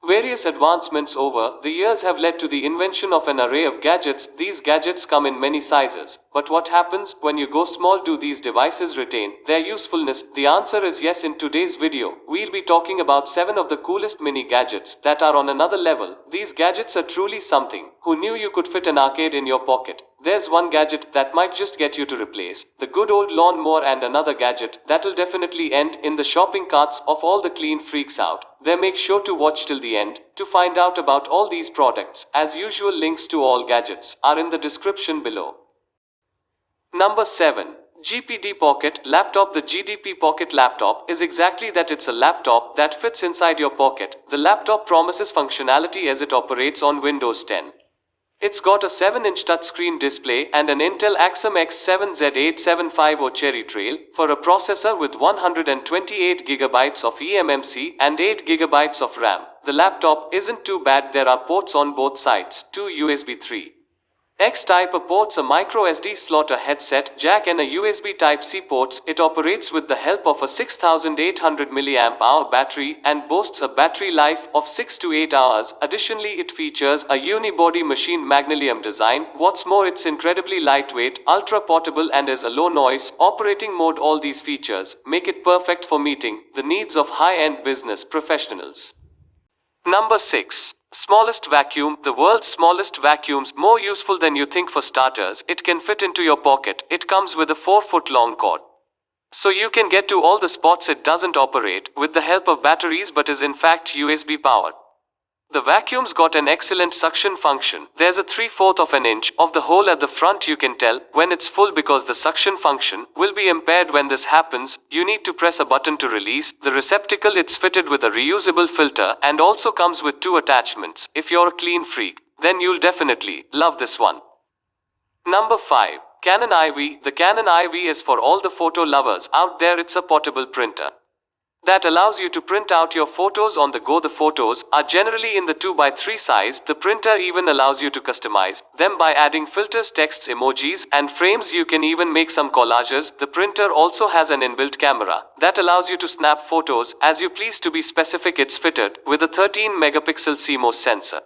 Various advancements over the years have led to the invention of an array of gadgets. These gadgets come in many sizes. But what happens when you go small? Do these devices retain their usefulness? The answer is yes. In today's video, we'll be talking about 7 of the coolest mini gadgets that are on another level. These gadgets are truly something. Who knew you could fit an arcade in your pocket? There's one gadget that might just get you to replace the good old lawnmower, and another gadget that'll definitely end in the shopping carts of all the clean freaks out there. Make sure to watch till the end to find out about all these products. As usual, links to all gadgets are in the description below. Number 7. GPD Pocket Laptop. The GPD Pocket Laptop is exactly that. It's a laptop that fits inside your pocket. The laptop promises functionality as it operates on Windows 10. It's got a 7-inch touchscreen display and an Intel Axiom X7Z8750 Cherry Trail for a processor with 128GB of eMMC and 8GB of RAM. The laptop isn't too bad. There are ports on both sides, 2 USB 3. X-type ports, a micro SD slot, a headset jack, and a USB Type-C ports. It operates with the help of a 6800 mAh battery and boasts a battery life of 6 to 8 hours. Additionally, it features a unibody machined magnesium design. What's more, it's incredibly lightweight, ultra portable, and is a low noise operating mode. All these features make it perfect for meeting the needs of high-end business professionals. Number 6. Smallest vacuum. The world's smallest vacuums, more useful than you think. For starters, it can fit into your pocket. It comes with a 4-foot long cord, so you can get to all the spots. It doesn't operate with the help of batteries but is in fact USB powered. The vacuum's got an excellent suction function. There's a 3/4 of an inch of the hole at the front. You can tell when it's full because the suction function will be impaired. When this happens, you need to press a button to release the receptacle. It's fitted with a reusable filter and also comes with 2 attachments. If you're a clean freak, then you'll definitely love this one. Number 5. Canon IV. The Canon IV is for all the photo lovers out there. It's a portable printer that allows you to print out your photos on the go. The photos are generally in the 2x3 size. The printer even allows you to customize them by adding filters, texts, emojis, and frames. You can even make some collages. The printer also has an inbuilt camera that allows you to snap photos as you please. To be specific, it's fitted with a 13-megapixel CMOS sensor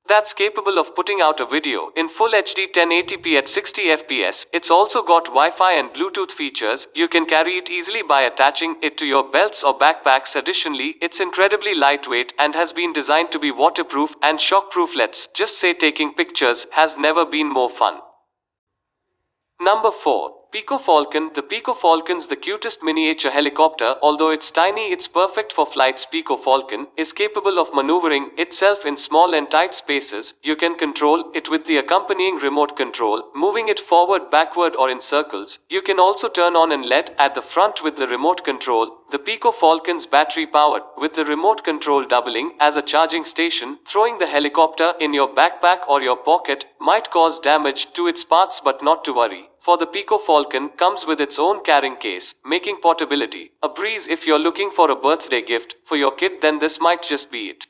that's capable of putting out a video in full HD 1080p at 60 fps. It's also got Wi-Fi and Bluetooth features. You can carry it easily by attaching it to your belts or backpacks. Additionally, it's incredibly lightweight and has been designed to be waterproof and shockproof. Let's just say taking pictures has never been more fun. Number 4. Pico Falcon. The Pico Falcon's the cutest miniature helicopter. Although it's tiny, it's perfect for flights. Pico Falcon is capable of maneuvering itself in small and tight spaces. You can control it with the accompanying remote control, moving it forward, backward, or in circles. You can also turn on and LED at the front with the remote control. The Pico Falcon's battery powered, with the remote control doubling as a charging station. Throwing the helicopter in your backpack or your pocket might cause damage to its parts, but not to worry, for the Pico Falcon comes with its own carrying case, making portability a breeze. If you're looking for a birthday gift for your kid, then this might just be it.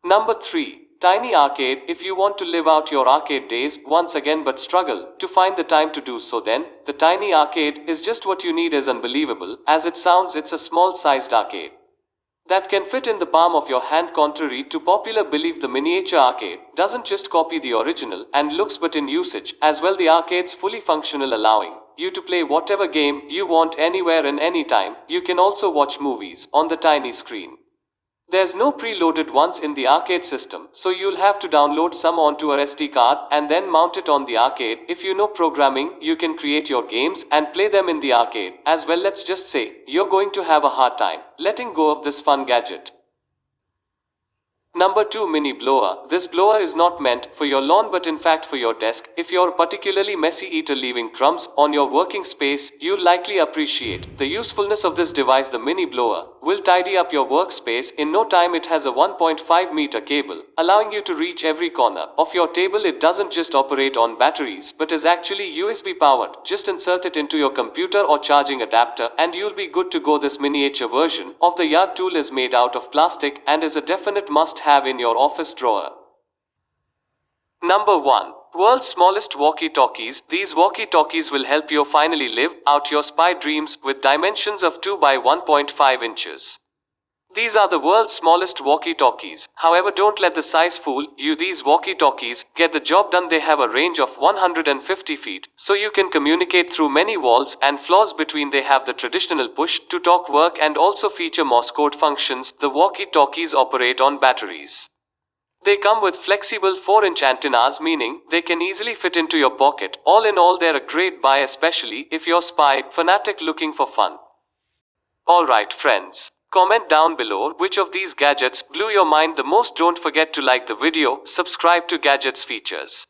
Number 3. Tiny arcade. If you want to live out your arcade days once again but struggle to find the time to do so, then the tiny arcade is just what you need. As unbelievable as it sounds, it's a small-sized arcade that can fit in the palm of your hand. Contrary to popular belief, the miniature arcade doesn't just copy the original and looks but in usage as well. The arcade's fully functional, allowing you to play whatever game you want anywhere and anytime. You can also watch movies on the tiny screen. There's no preloaded ones in the arcade system, so you'll have to download some onto a SD card and then mount it on the arcade. If you know programming, you can create your games and play them in the arcade as well. Let's just say you're going to have a hard time letting go of this fun gadget. Number 2. Mini blower. This blower is not meant for your lawn but in fact for your desk. If you're a particularly messy eater leaving crumbs on your working space, you'll likely appreciate the usefulness of this device. The mini blower will tidy up your workspace in no time. It has a 1.5-meter cable, allowing you to reach every corner of your table. It doesn't just operate on batteries but is actually USB powered. Just insert it into your computer or charging adapter and you'll be good to go. This miniature version of the yard tool is made out of plastic and is a definite must-have in your office drawer. Number 1. World's smallest walkie-talkies. These walkie-talkies will help you finally live out your spy dreams with dimensions of 2 by 1.5 inches. These are the world's smallest walkie-talkies. However, don't let the size fool you. These walkie-talkies get the job done. They have a range of 150 feet, so you can communicate through many walls and floors between. They have the traditional push-to-talk work and also feature Morse code functions. The walkie-talkies operate on batteries. They come with flexible 4-inch antennas, meaning they can easily fit into your pocket. All in all, they're a great buy, especially if you're spy fanatic looking for fun. Alright friends, comment down below which of these gadgets blew your mind the most. Don't forget to like the video, subscribe to Gadgets Features.